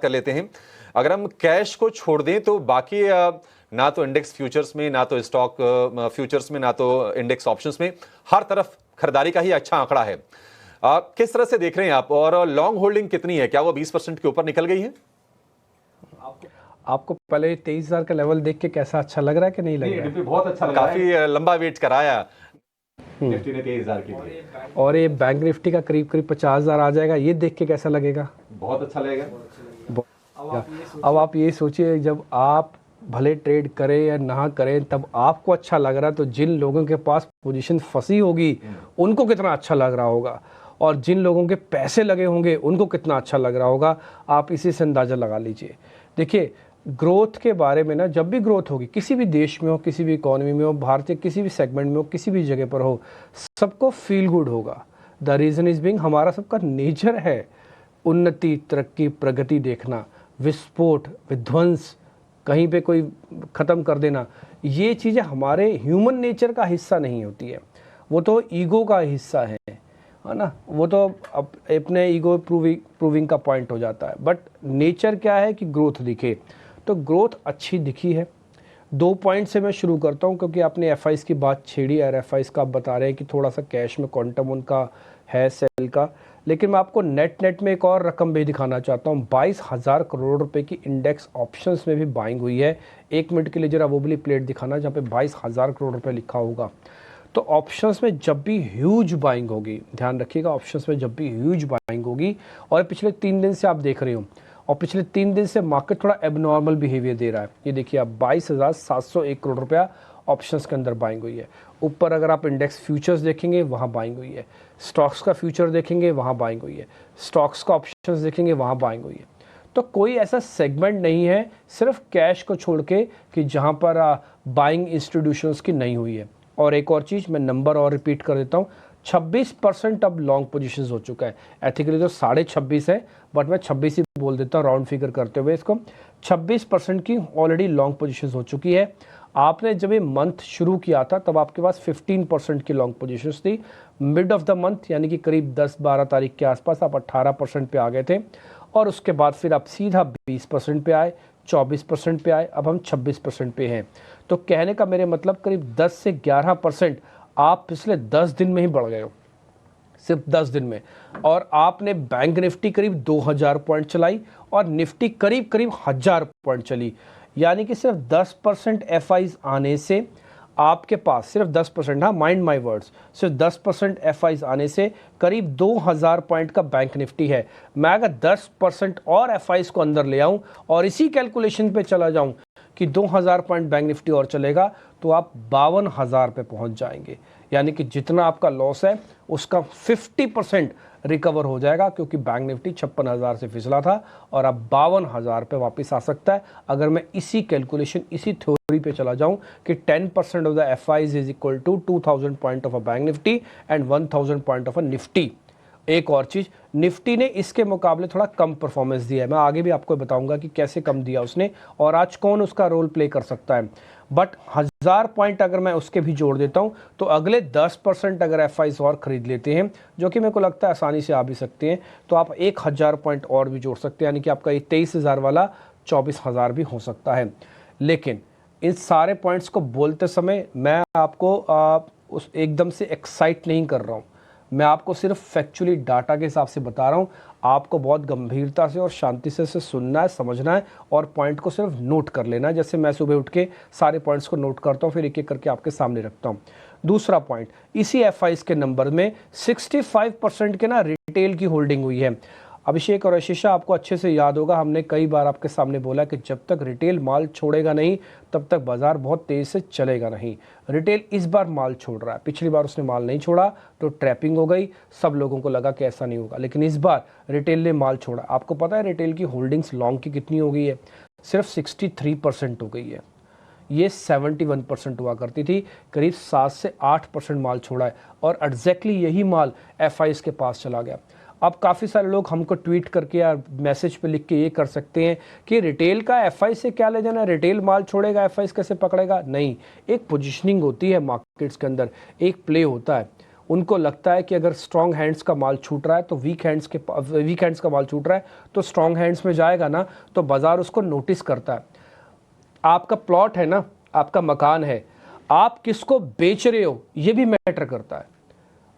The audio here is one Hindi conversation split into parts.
बात कर लेते हैं। अगर हम कैश को छोड़ दें तो बाकी ना तो इंडेक्स फ्यूचर्स में, ना तो स्टॉक फ्यूचर्स में, ना तो इंडेक्स ऑप्शंस में, हर तरफ खरीदारी का ही अच्छा आंकड़ा है। किस तरह से देख रहे हैं आप, और लॉन्ग होल्डिंग कितनी है? क्या वो 20% के ऊपर निकल गई है? आपको पहले 23,000 का लेवल देख के कैसा अच्छा लग रहा है कि नहीं लग रहा है? बहुत अच्छा लगा, काफी लंबा वेट कराया निफ्टी ने 23,000 के लिए, और ये बैंक निफ्टी का करीब 50,000 आ जाएगा, ये देख के कैसा लगेगा? बहुत अच्छा लगेगा। अब आप ये सोचिए, जब आप भले ट्रेड करें या ना करें, तब आपको अच्छा लग रहा है, तो जिन लोगों के पास पोजीशन फंसी होगी उनको कितना अच्छा लग रहा होगा, और जिन लोगों के पैसे लगे होंगे उनको कितना अच्छा लग रहा होगा। आप इसी से अंदाज़ा लगा लीजिए। देखिए, ग्रोथ के बारे में ना, जब भी ग्रोथ होगी, किसी भी देश में हो, किसी भी इकोनॉमी में हो, भारतीय किसी भी सेगमेंट में हो, किसी भी जगह पर हो, सबको फील गुड होगा। द रीज़न इज़ बिंग, हमारा सबका नेचर है उन्नति, तरक्की, प्रगति देखना, विस्फोट, विध्वंस, कहीं पे कोई ख़त्म कर देना। ये चीज़ें हमारे ह्यूमन नेचर का हिस्सा नहीं होती है, वो तो ईगो का हिस्सा है ना। वो तो अपने ईगो प्रूविंग का पॉइंट हो जाता है। बट नेचर क्या है कि ग्रोथ दिखे, तो ग्रोथ अच्छी दिखी है। 2 पॉइंट से मैं शुरू करता हूँ, क्योंकि आपने एफआईज की बात छेड़ी और एफआईज का आप बता रहे हैं कि थोड़ा सा कैश में क्वांटम उनका है सेल का। लेकिन मैं आपको नेट में एक और रकम भी दिखाना चाहता हूँ। 22,000 करोड़ रुपए की इंडेक्स ऑप्शंस में भी बाइंग हुई है। 1 मिनट के लिए जरा वो वाली प्लेट दिखाना जहाँ पे 22,000 करोड़ रुपए लिखा होगा। तो ऑप्शंस में जब भी ह्यूज बाइंग होगी, ध्यान रखिएगा, ऑप्शंस में जब भी ह्यूज बाइंग होगी, और पिछले 3 दिन से आप देख रहे हो, और पिछले 3 दिन से मार्केट थोड़ा एबनॉर्मल बिहेवियर दे रहा है। ये देखिए आप, 22,701 करोड़ रुपया ऑप्शंस के अंदर बाइंग हुई है। ऊपर अगर आप इंडेक्स फ्यूचर्स देखेंगे, वहाँ बाइंग हुई है। स्टॉक्स का फ्यूचर देखेंगे, वहाँ बाइंग हुई है। स्टॉक्स का ऑप्शंस देखेंगे, वहाँ बाइंग हुई है। तो कोई ऐसा सेगमेंट नहीं है, सिर्फ कैश को छोड़ के, कि जहाँ पर बाइंग इंस्टीट्यूशंस की नहीं हुई है। और एक और चीज़, मैं नंबर और रिपीट कर देता हूँ, 26% अब लॉन्ग पोजीशंस हो चुका है। एथिकली तो 26.5 है, बट मैं 26 ही बोल देता हूँ राउंड फिगर करते हुए इसको। 26% की ऑलरेडी लॉन्ग पोजीशंस हो चुकी है। आपने जब ये मंथ शुरू किया था तब आपके पास 15% की लॉन्ग पोजीशंस थी। मिड ऑफ द मंथ यानी कि करीब 10-12 तारीख के आसपास आप 18% पे आ गए थे, और उसके बाद फिर आप सीधा 20% पे आए, 24% पे आए, अब हम 26% पे हैं। तो कहने का मेरे मतलब करीब 10 से 11% आप पिछले 10 दिन में ही बढ़ गए हो, सिर्फ 10 दिन में। और आपने बैंक निफ्टी करीब 2000 पॉइंट चलाई, और निफ्टी करीब 1000 पॉइंट चली। यानी कि सिर्फ 10% एफआईज आने से आपके पास, सिर्फ 10%, हाँ, माइंड माई वर्ड्स, सिर्फ 10% एफआईज आने से करीब 2000 पॉइंट का बैंक निफ्टी है। मैं अगर 10% और एफआईज को अंदर ले आऊं और इसी कैलकुलेशन पे चला जाऊं कि 2000 पॉइंट बैंक निफ्टी और चलेगा, तो आप 52,000 पे पहुंच जाएंगे। यानी कि जितना आपका लॉस है उसका 50% रिकवर हो जाएगा, क्योंकि बैंक निफ्टी 56,000 से फिसला था और अब 52,000 पे वापस आ सकता है। अगर मैं इसी कैलकुलेशन, इसी थ्योरी पे चला जाऊं कि 10% of the FIIs is equal to 2000 point of a bank Nifty and 1000 point of a Nifty. एक और चीज, निफ्टी ने इसके मुकाबले थोड़ा कम परफॉर्मेंस दिया है। मैं आगे भी आपको बताऊंगा कि कैसे कम दिया उसने, और आज कौन उसका रोल प्ले कर सकता है। बट 1000 पॉइंट अगर मैं उसके भी जोड़ देता हूं, तो अगले 10% अगर एफआईज और खरीद लेते हैं, जो कि मेरे को लगता है आसानी से आ भी सकते हैं, तो आप 1000 पॉइंट और भी जोड़ सकते हैं। यानी कि आपका ये 23,000 वाला 24,000 भी हो सकता है। लेकिन इन सारे पॉइंट्स को बोलते समय मैं आपको उस एकदम से एक्साइट नहीं कर रहा हूँ। मैं आपको सिर्फ फैक्चुअली डाटा के हिसाब से बता रहा हूँ। आपको बहुत गंभीरता से और शांति से सुनना है, समझना है, और पॉइंट को सिर्फ नोट कर लेना है। जैसे मैं सुबह उठ के सारे पॉइंट्स को नोट करता हूँ, फिर एक एक करके आपके सामने रखता हूँ। दूसरा पॉइंट, इसी एफआईज के नंबर में 65% के ना रिटेल की होल्डिंग हुई है। अभिषेक और आशीषा, आपको अच्छे से याद होगा, हमने कई बार आपके सामने बोला कि जब तक रिटेल माल छोड़ेगा नहीं, तब तक बाजार बहुत तेज़ी से चलेगा नहीं। रिटेल इस बार माल छोड़ रहा है। पिछली बार उसने माल नहीं छोड़ा तो ट्रैपिंग हो गई, सब लोगों को लगा कि ऐसा नहीं होगा, लेकिन इस बार रिटेल ने माल छोड़ा। आपको पता है रिटेल की होल्डिंग्स लॉन्ग की कितनी हो गई है? सिर्फ 63% हो गई है। ये 71% हुआ करती थी। करीब 7 से 8% माल छोड़ा है, और एग्जैक्टली यही माल एफआईज के पास चला गया। अब काफ़ी सारे लोग हमको ट्वीट करके या मैसेज पे लिख के ये कर सकते हैं कि रिटेल का एफआई से क्या ले जाना, रिटेल माल छोड़ेगा एफआई कैसे पकड़ेगा। नहीं, एक पोजीशनिंग होती है मार्केट्स के अंदर, एक प्ले होता है, उनको लगता है कि अगर स्ट्रॉन्ग हैंड्स का माल छूट रहा है तो वीक हैंड्स का माल छूट रहा है तो स्ट्रॉन्ग हैंड्स में जाएगा ना, तो बाज़ार उसको नोटिस करता है। आपका प्लॉट है ना, आपका मकान है, आप किसको बेच रहे हो ये भी मैटर करता है।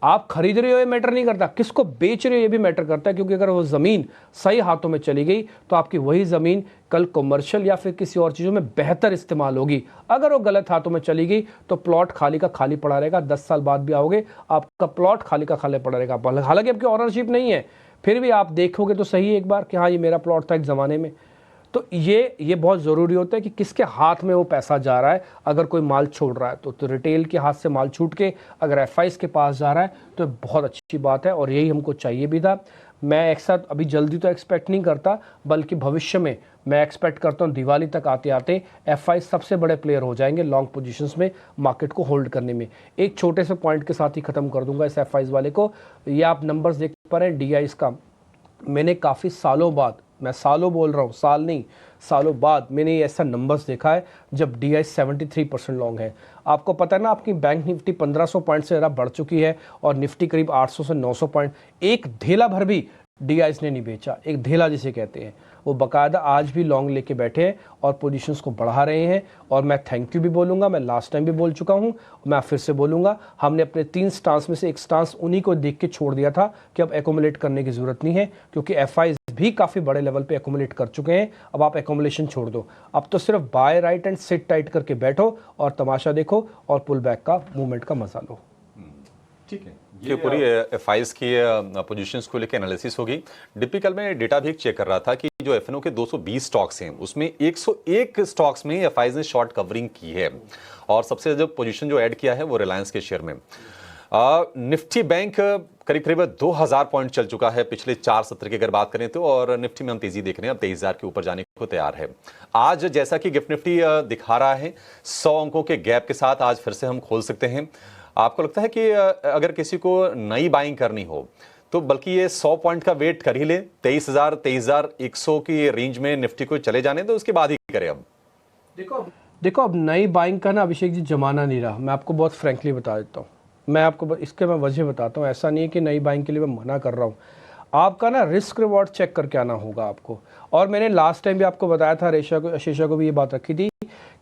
आप खरीद रहे हो ये मैटर नहीं करता, किसको बेच रहे हो ये भी मैटर करता है, क्योंकि अगर वो ज़मीन सही हाथों में चली गई तो आपकी वही ज़मीन कल कमर्शियल या फिर किसी और चीज़ों में बेहतर इस्तेमाल होगी। अगर वो गलत हाथों में चली गई तो प्लॉट खाली का खाली पड़ा रहेगा, 10 साल बाद भी आओगे आपका प्लॉट खाली का खाली पड़ा रहेगा। हालांकि आपकी ऑनरशिप नहीं है, फिर भी आप देखोगे तो सही एक बार कि हाँ ये मेरा प्लॉट था एक ज़माने में। तो ये बहुत ज़रूरी होता है कि किसके हाथ में वो पैसा जा रहा है। अगर कोई माल छोड़ रहा है तो रिटेल के हाथ से माल छूट के अगर एफआईज के पास जा रहा है तो बहुत अच्छी बात है और यही हमको चाहिए भी था। मैं एक साथ अभी जल्दी तो एक्सपेक्ट नहीं करता, बल्कि भविष्य में मैं एक्सपेक्ट करता हूँ दिवाली तक आते आते एफआईज सबसे बड़े प्लेयर हो जाएंगे लॉन्ग पोजीशंस में मार्केट को होल्ड करने में। एक छोटे से पॉइंट के साथ ही ख़त्म कर दूंगा इस एफआईज वाले को। ये आप नंबर्स देख पा रहे हैं डीआईज का। मैंने काफ़ी सालों बाद, मैं सालों बोल रहा हूँ, साल नहीं, सालों बाद मैंने ऐसा नंबर्स देखा है जब डीआई 73% लॉन्ग है। आपको पता है ना, आपकी बैंक निफ्टी 1500 पॉइंट से ज़्यादा बढ़ चुकी है और निफ्टी करीब 800 से 900 पॉइंट, एक धेला भर भी डीआईज ने नहीं बेचा। एक धेला जिसे कहते हैं, वो बाकायदा आज भी लॉन्ग लेके बैठे हैं और पोजीशंस को बढ़ा रहे हैं। और मैं थैंक यू भी बोलूँगा, मैं लास्ट टाइम भी बोल चुका हूँ, मैं फिर से बोलूँगा, हमने अपने 3 स्टांस में से एक स्टांस उन्हीं को देख के छोड़ दिया था कि अब एकोमुलेट करने की ज़रूरत नहीं है, क्योंकि एफआईज भी काफ़ी बड़े लेवल पे एकोमुलेट कर चुके हैं। अब आप एकोमुलेशन छोड़ दो, अब तो सिर्फ buy right and sit tight करके बैठो और तमाशा देखो और पुल बैक का मूवमेंट का मजा लो। ठीक है, ये पूरी एफआईज की पोजीशंस को लेकर एनालिसिस होगी। डिपिकल में डेटा भी चेक कर रहा था कि जो एफएनओ के 220 स्टॉक्स हैं उसमें 101 स्टॉक्स में एफआईज ने शॉर्ट कवरिंग की है और सबसे जो पोजीशन जो ऐड किया है वो रिलायंस के शेयर में। निफ्टी बैंक करीब करीब 2000 पॉइंट चल चुका है पिछले 4 सत्र की अगर बात करें तो, और निफ्टी में हम तेजी देख रहे हैं, अब 23000 के ऊपर जाने को तैयार है। आज जैसा कि गिफ्ट निफ्टी दिखा रहा है 100 अंकों के गैप के साथ आज फिर से हम खोल सकते हैं। आपको लगता है कि अगर किसी को नई बाइंग करनी हो तो बल्कि ये 100 पॉइंट का वेट कर ही ले, 23000 23100 की रेंज में निफ्टी को चले जाने तो उसके बाद ही करें। अब देखो अब नई बाइंग का ना अभिषेक जी जमाना नहीं रहा। मैं आपको बहुत फ्रैंकली बता देता हूँ, मैं आपको इसके मैं वजह बताता हूँ। ऐसा नहीं है कि नई बाइंग के लिए मैं मना कर रहा हूँ, आपका ना रिस्क रिवॉर्ड चेक करके आना होगा आपको। और मैंने लास्ट टाइम भी आपको बताया था, आशीषा को भी ये बात रखी थी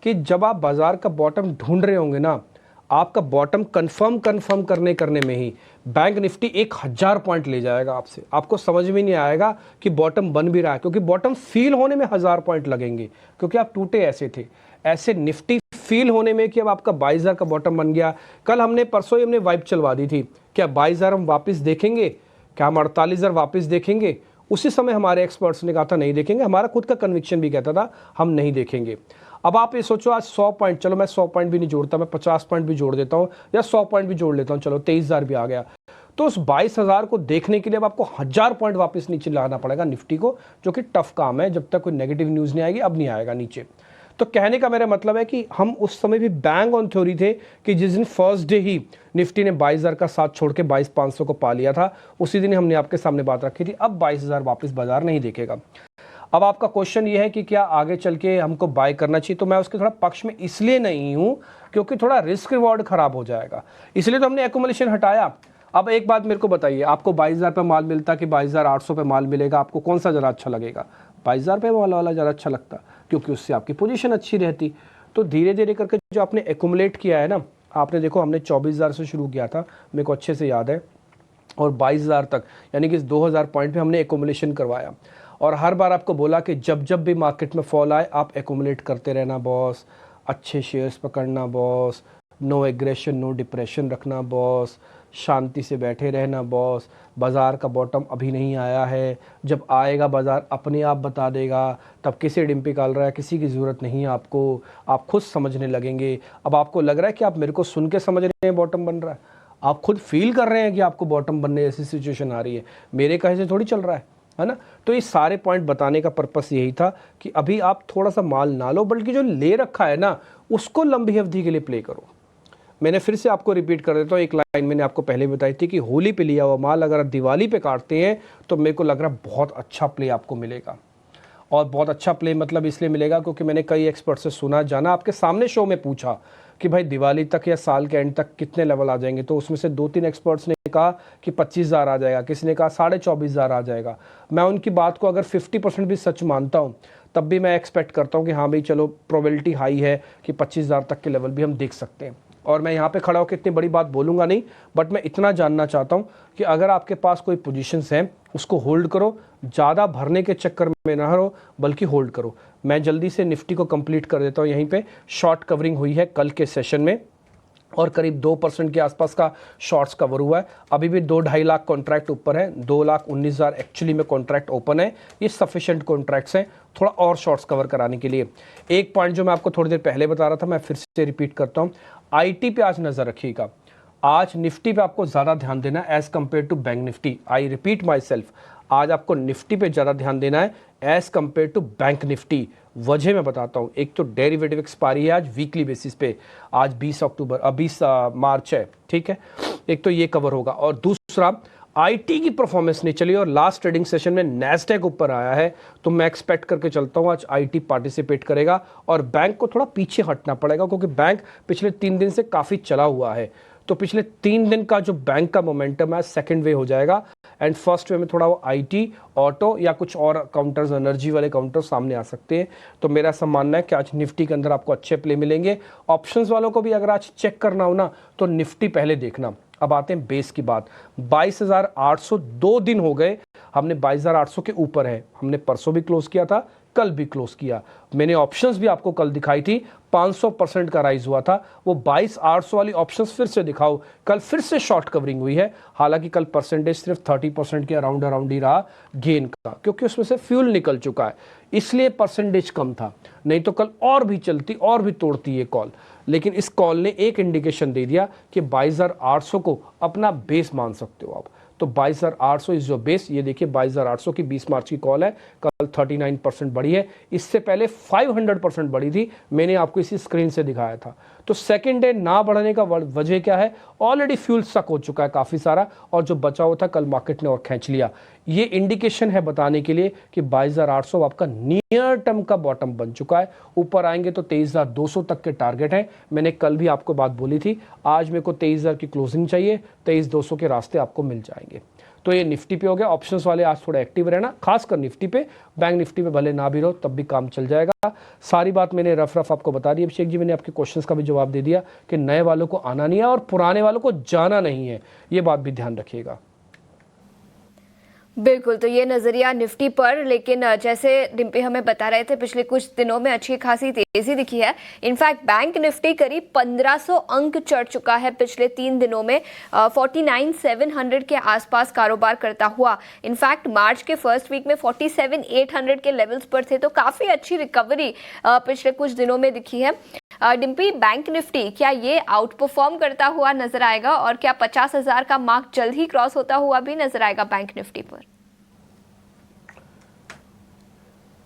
कि जब आप बाजार का बॉटम ढूंढ रहे होंगे ना, आपका बॉटम कंफर्म करने में ही बैंक निफ्टी 1000 पॉइंट ले जाएगा आपसे। आपको समझ में नहीं आएगा कि बॉटम बन भी रहा है, क्योंकि बॉटम फील होने में 1000 पॉइंट लगेंगे, क्योंकि आप टूटे ऐसे थे। ऐसे निफ्टी फील होने में कि अब आपका 22000 का बॉटम बन गया। कल हमने परसों ही हमने वाइप चलवा दी थी, क्या 22000 हम वापस देखेंगे, क्या हम 48000 वापस देखेंगे? उसी समय हमारे एक्सपर्ट्स ने कहा था नहीं देखेंगे, हमारा खुद का कन्विक्शन भी कहता था हम नहीं देखेंगे। अब आप ये सोचो आज 100 पॉइंट, चलो मैं 100 पॉइंट भी नहीं जोड़ता, मैं 50 पॉइंट भी जोड़ देता हूँ या 100 पॉइंट भी जोड़ लेता हूँ, चलो 23000 भी आ गया। तो उस 22000 को देखने के लिए अब आपको 1000 पॉइंट वापस नीचे लाना पड़ेगा निफ्टी को, जो कि टफ काम है जब तक कोई नेगेटिव न्यूज़ नहीं आएगी। अब नहीं आएगा नीचे। तो कहने का मेरा मतलब है कि हम उस समय भी बैंग ऑन थ्योरी थे कि जिस दिन फर्स्ट डे ही निफ्टी ने 22000 का साथ छोड़ के 22500 को पा लिया था, उसी दिन हमने आपके सामने बात रखी थी अब 22000 वापस बाजार नहीं देखेगा। अब आपका क्वेश्चन ये है कि क्या आगे चल के हमको बाय करना चाहिए, तो मैं उसके थोड़ा पक्ष में इसलिए नहीं हूं क्योंकि थोड़ा रिस्क रिवॉर्ड खराब हो जाएगा, इसलिए तो हमने एक्यूमुलेशन हटाया। अब एक बात मेरे को बताइए, आपको 22000 पे माल मिलता कि 22800 पे माल मिलेगा, आपको कौन सा ज़रा अच्छा लगेगा? 22000 पे माल वाला ज़रा अच्छा लगता, क्योंकि उससे आपकी पोजीशन अच्छी रहती। तो धीरे धीरे करके जो आपने एक्यूमुलेट किया है ना, आपने देखो हमने 24000 से शुरू किया था, मेरे को अच्छे से याद है, और 22000 तक यानी कि 2000 पॉइंट पे हमने एक्यूमुलेशन करवाया। और हर बार आपको बोला कि जब जब भी मार्केट में फॉल आए आप एक्यूमुलेट करते रहना बॉस, अच्छे शेयर्स पकड़ना boss, no aggression no depression रखना बॉस, शांति से बैठे रहना बॉस, बाज़ार का बॉटम अभी नहीं आया है, जब आएगा बाज़ार अपने आप बता देगा, तब किसे डिम निकाल रहा है किसी की ज़रूरत नहीं है आपको, आप खुद समझने लगेंगे। अब आपको लग रहा है कि आप मेरे को सुन के समझ रहे हैं बॉटम बन रहा है, आप खुद फील कर रहे हैं कि आपको बॉटम बनने जैसी सिचुएशन आ रही है, मेरे कहे से थोड़ी चल रहा है ना। तो ये सारे पॉइंट बताने का पर्पस यही था कि अभी आप थोड़ा सा माल ना लो, बल्कि जो ले रखा है ना उसको लंबी अवधि के लिए प्ले करो। मैंने फिर से आपको रिपीट कर देता हूँ, एक लाइन मैंने आपको पहले बताई थी कि होली पे लिया हुआ माल अगर आप दिवाली पे काटते हैं तो मेरे को लग रहा है बहुत अच्छा प्ले आपको मिलेगा। और बहुत अच्छा प्ले मतलब इसलिए मिलेगा क्योंकि मैंने कई एक्सपर्ट से सुना जाना, आपके सामने शो में पूछा कि भाई दिवाली तक या साल के एंड तक कितने लेवल आ जाएंगे, तो उसमें से 2-3 एक्सपर्ट्स ने कहा कि 25,000 आ जाएगा, किसी ने कहा 24,500 आ जाएगा। मैं उनकी बात को अगर 50% भी सच मानता हूँ, तब भी मैं एक्सपेक्ट करता हूँ कि हाँ भाई चलो प्रोबेबिलिटी हाई है कि 25,000 तक के लेवल भी हम देख सकते हैं। और मैं यहाँ पे खड़ा होकर इतनी बड़ी बात बोलूँगा नहीं, बट मैं इतना जानना चाहता हूँ कि अगर आपके पास कोई पोजीशंस हैं उसको होल्ड करो, ज़्यादा भरने के चक्कर में ना रहो, बल्कि होल्ड करो। मैं जल्दी से निफ्टी को कंप्लीट कर देता हूँ। यहीं पे शॉर्ट कवरिंग हुई है कल के सेशन में और करीब 2% के आसपास का शॉर्ट्स कवर हुआ है। अभी भी 2-2.5 लाख कॉन्ट्रैक्ट ऊपर है, 2,19,000 एक्चुअली में कॉन्ट्रैक्ट ओपन है। ये सफिशिएंट कॉन्ट्रैक्ट्स हैं थोड़ा और शॉर्ट्स कवर कराने के लिए। एक पॉइंट जो मैं आपको थोड़ी देर पहले बता रहा था, मैं फिर से रिपीट करता हूँ, आईटी पे आज नज़र रखिएगा। आज निफ्टी पे आपको ज़्यादा ध्यान देना है as compare to bank Nifty. I repeat my self, आज आपको निफ्टी पे ज़्यादा ध्यान देना है as compare to bank Nifty. वजह मैं बताता हूँ। एक तो डेरिवेटिव एक्सपायरी है आज वीकली बेसिस पे, आज 20 मार्च है, ठीक है, एक तो ये कवर होगा। और दूसरा, आईटी की परफॉर्मेंस नहीं चली और लास्ट ट्रेडिंग सेशन में नैस्डैक ऊपर आया है, तो मैं एक्सपेक्ट करके चलता हूँ आज आईटी पार्टिसिपेट करेगा और बैंक को थोड़ा पीछे हटना पड़ेगा, क्योंकि बैंक पिछले 3 दिन से काफ़ी चला हुआ है। तो पिछले 3 दिन का जो बैंक का मोमेंटम है सेकंड वे हो जाएगा एंड फर्स्ट वे में थोड़ा वो आईटी, ऑटो या कुछ और काउंटर्स, एनर्जी वाले काउंटर्स सामने आ सकते हैं। तो मेरा ऐसा मानना है कि आज निफ्टी के अंदर आपको अच्छे प्ले मिलेंगे। ऑप्शंस वालों को भी अगर आज चेक करना हो ना, तो निफ्टी पहले देखना। अब आते हैं बेस की बात। 22,800 2 दिन हो गए, हमने 22,800 के ऊपर है। हमने परसों भी क्लोज किया था, कल भी क्लोज किया। मैंने ऑप्शंस भी आपको कल दिखाई थी, 500% का राइज हुआ था। वो 22,800 वाली ऑप्शंस फिर से दिखाओ, कल फिर से शॉर्ट कवरिंग हुई है। हालांकि कल परसेंटेज सिर्फ 30% के अराउंड ही रहा गेन का, क्योंकि उसमें से फ्यूल निकल चुका है, इसलिए परसेंटेज कम था। नहीं तो कल और भी चलती और भी तोड़ती ये कॉल। लेकिन इस कॉल ने एक इंडिकेशन दे दिया कि 22,800 को अपना बेस मान सकते हो आप। तो 22,800 इज जो बेस। ये देखिए 22,800 की 20 मार्च की कॉल है, कल 39% बढ़ी है, इससे पहले 500% बढ़ी थी, मैंने आपको इसी स्क्रीन से दिखाया था। तो सेकंड डे ना बढ़ने का वजह क्या है? ऑलरेडी फ्यूल सक हो चुका है काफ़ी सारा, और जो बचा हुआ था कल मार्केट ने और खींच लिया। ये इंडिकेशन है बताने के लिए कि 22,800 आपका नियर टर्म का बॉटम बन चुका है। ऊपर आएंगे तो 23,200 तक के टारगेट हैं। मैंने कल भी आपको बात बोली थी, आज मेरे को 23,000 की क्लोजिंग चाहिए, 23,200 के रास्ते आपको मिल जाएंगे। तो ये निफ्टी पे हो गया। ऑप्शंस वाले आज थोड़ा एक्टिव रहना, खासकर निफ्टी पे। बैंक निफ्टी में भले ना भी रहो तब भी काम चल जाएगा। सारी बात मैंने रफ आपको बता दी। अभिषेक जी, मैंने आपके क्वेश्चंस का भी जवाब दे दिया कि नए वालों को आना नहीं है और पुराने वालों को जाना नहीं है, ये बात भी ध्यान रखिएगा। बिल्कुल, तो ये नजरिया निफ्टी पर। लेकिन जैसे डिम्पी हमें बता रहे थे, पिछले कुछ दिनों में अच्छी खासी तेजी दिखी है। इनफैक्ट बैंक निफ्टी करीब 1500 अंक चढ़ चुका है पिछले 3 दिनों में, 49,700 के आसपास कारोबार करता हुआ। इनफैक्ट मार्च के फर्स्ट वीक में 47,800 के लेवल्स पर थे, तो काफी अच्छी रिकवरी पिछले कुछ दिनों में दिखी है। डिम्पी, बैंक निफ्टी क्या ये आउट परफॉर्म करता हुआ नजर आएगा और क्या 50,000 का मार्क जल्द ही क्रॉस होता हुआ भी नजर आएगा बैंक निफ्टी पर?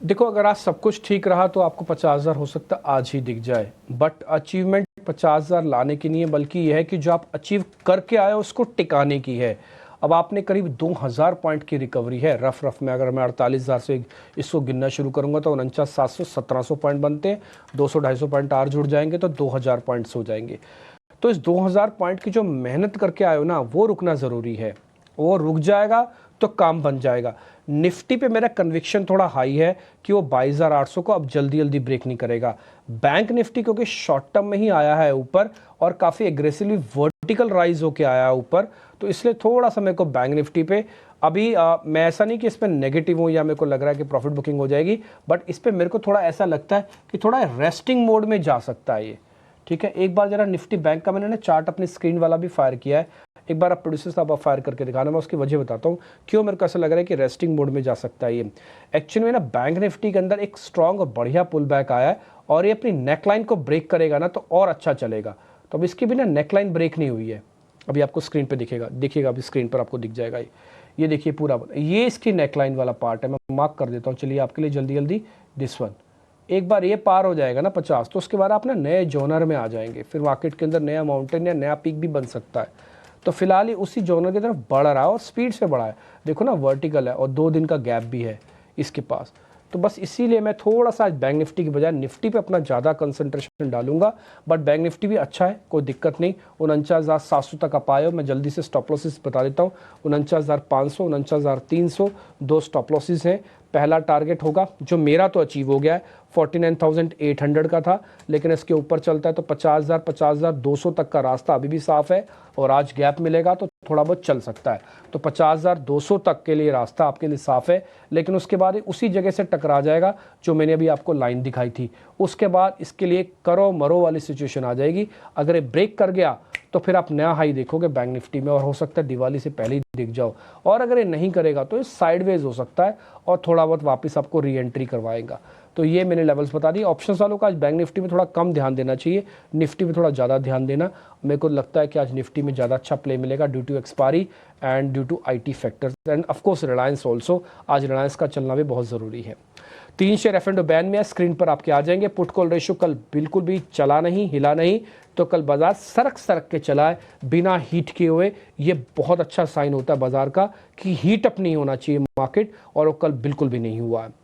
देखो, अगर आज सब कुछ ठीक रहा तो आपको 50,000 हो सकता आज ही दिख जाए, बट अचीवमेंट 50,000 लाने की नहीं है, बल्कि यह है कि जो आप अचीव करके आए उसको टिकाने की है। अब आपने करीब 2,000 पॉइंट की रिकवरी है रफ में। अगर मैं 48,000 से इसको गिनना शुरू करूंगा तो 49,700 1700 पॉइंट बनते हैं, 200-250 पॉइंट और जुड़ जाएंगे तो 2,000 पॉइंट्स हो जाएंगे। तो इस 2,000 पॉइंट की जो मेहनत करके आए हो ना, वो रुकना ज़रूरी है। वो रुक जाएगा तो काम बन जाएगा। निफ्टी पे मेरा कन्विक्शन थोड़ा हाई है कि वो 22,800 को अब जल्दी ब्रेक नहीं करेगा। बैंक निफ्टी क्योंकि शॉर्ट टर्म में ही आया है ऊपर और काफ़ी एग्रेसिवली वर्टिकल राइज होके आया है ऊपर, तो इसलिए थोड़ा सा मेरे को बैंक निफ्टी पे अभी मैं ऐसा नहीं कि इस पर नेगेटिव हूँ या मेरे को लग रहा है कि प्रॉफिट बुकिंग हो जाएगी, बट इस पर मेरे को थोड़ा ऐसा लगता है कि थोड़ा रेस्टिंग मोड में जा सकता है ये। ठीक है, एक बार जरा निफ्टी बैंक का मैंने चार्ट अपनी स्क्रीन वाला भी फायर किया है, एक बार आप प्रोड्यूसर साहब आप फायर करके दिखाना। मैं उसकी वजह बताता हूँ क्यों मेरे को ऐसा लग रहा है कि रेस्टिंग मोड में जा सकता है ये। एक्चुअली में ना बैंक निफ्टी के अंदर एक स्ट्रॉन्ग और बढ़िया पुल बैक आया है और ये अपनी नेकलाइन को ब्रेक करेगा ना तो और अच्छा चलेगा। तो अब इसकी भी ना नेकलाइन ब्रेक नहीं हुई है, अभी आपको स्क्रीन पर दिखेगा अभी स्क्रीन पर आपको दिख जाएगा ये देखिए पूरा, ये इसकी नेकलाइन वाला पार्ट है। मैं मार्क कर देता हूँ, चलिए आपके लिए जल्दी दिस वन। एक बार ये पार हो जाएगा ना 50, तो उसके बाद आप ना नए जोनर में आ जाएंगे, फिर मार्केट के अंदर नया माउंटेन या नया पीक भी बन सकता है। तो फिलहाल ये उसी जोनर की तरफ बढ़ रहा है और स्पीड से बढ़ा है। देखो ना वर्टिकल है और 2 दिन का गैप भी है इसके पास। तो बस इसीलिए मैं थोड़ा सा आज बैंक निफ्टी की बजाय निफ्टी पे अपना ज़्यादा कंसंट्रेशन डालूंगा। बट बैंक निफ्टी भी अच्छा है, कोई दिक्कत नहीं। 49,700 तक आप आए हो। मैं जल्दी से स्टॉप लॉसेस बता देता हूँ। 49,500, 49,300 दो स्टॉप लॉसेस हैं। पहला टारगेट होगा जो मेरा तो अचीव हो गया है, 49,800 का था, लेकिन इसके ऊपर चलता है तो 50,000, 50,200 तक का रास्ता अभी भी साफ है और आज गैप मिलेगा तो थोड़ा बहुत चल सकता है। तो 50,200 तक के लिए रास्ता आपके लिए साफ है, लेकिन उसके बाद उसी जगह से टकरा जाएगा जो मैंने अभी आपको लाइन दिखाई थी। उसके बाद इसके लिए करो मरो वाली सिचुएशन आ जाएगी। अगर ये ब्रेक कर गया तो फिर आप नया हाई देखोगे बैंक निफ्टी में और हो सकता है दिवाली से पहले ही दिख जाओ। और अगर ये नहीं करेगा तो ये साइडवेज हो सकता है और थोड़ा बहुत वापस आपको री एंट्री करवाएगा। तो ये मैंने लेवल्स बता दिए। ऑप्शंस वालों का आज बैंक निफ्टी में थोड़ा कम ध्यान देना चाहिए, निफ्टी में थोड़ा ज़्यादा ध्यान देना। मेरे को लगता है कि आज निफ्टी में ज़्यादा अच्छा प्ले मिलेगा due to expiry and due to IT factors and of course Reliance also. आज रिलायंस का चलना भी बहुत ज़रूरी है। 3 शेयर F&O बैन में है, स्क्रीन पर आपके आ जाएंगे। पुट कॉल रेशियो कल बिल्कुल भी चला नहीं, हिला नहीं, तो कल बाजार सरक के चला है बिना हीट किए हुए। ये बहुत अच्छा साइन होता है बाजार का कि हीट अप नहीं होना चाहिए मार्केट, और वो कल बिल्कुल भी नहीं हुआ है।